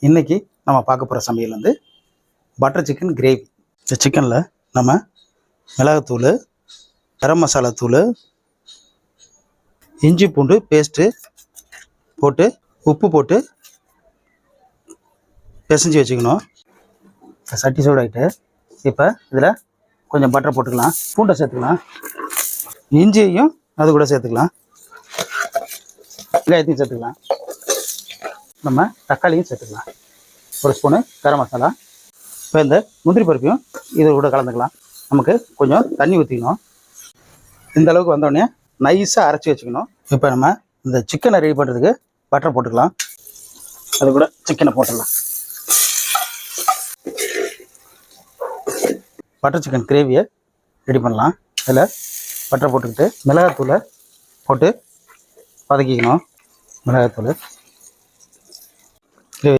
இன்றைக்கி நம்ம பார்க்க போகிற சமையல் வந்து பட்டர் சிக்கன் கிரேவி. இந்த சிக்கனில் நம்ம மிளகாத்தூள், கரம் மசாலா தூள், இஞ்சி பூண்டு பேஸ்ட்டு போட்டு உப்பு போட்டு பிசைஞ்சு வச்சுக்கணும். சட்டி சூடாகிட்டு இப்போ இதில் கொஞ்சம் பட்டர் போட்டுக்கலாம், பூண்டை சேர்த்துக்கலாம், இஞ்சியையும் அது கூட சேர்த்துக்கலாம், வெங்காயத்தையும் சேர்த்துக்கலாம், நம்ம தக்காளியும் சேர்த்துக்கலாம், ஒரு ஸ்பூனு கரம் மசாலா. இப்போ இந்த முந்திரி பருப்பையும் இது கூட கலந்துக்கலாம். நமக்கு கொஞ்சம் தண்ணி ஊற்றிக்கணும். இந்த அளவுக்கு வந்தோடனே நைஸாக அரைச்சி வச்சுக்கணும். இப்போ நம்ம இந்த சிக்கனை ரெடி பண்ணுறதுக்கு பட்டர் போட்டுக்கலாம். அது கூட சிக்கனை போட்டுடலாம். பட்டர் சிக்கன் கிரேவியை ரெடி பண்ணலாம். அதில் பட்டர் போட்டுக்கிட்டு மிளகாத்தூளை போட்டு வதக்கிக்கணும். மிளகாத்தூள்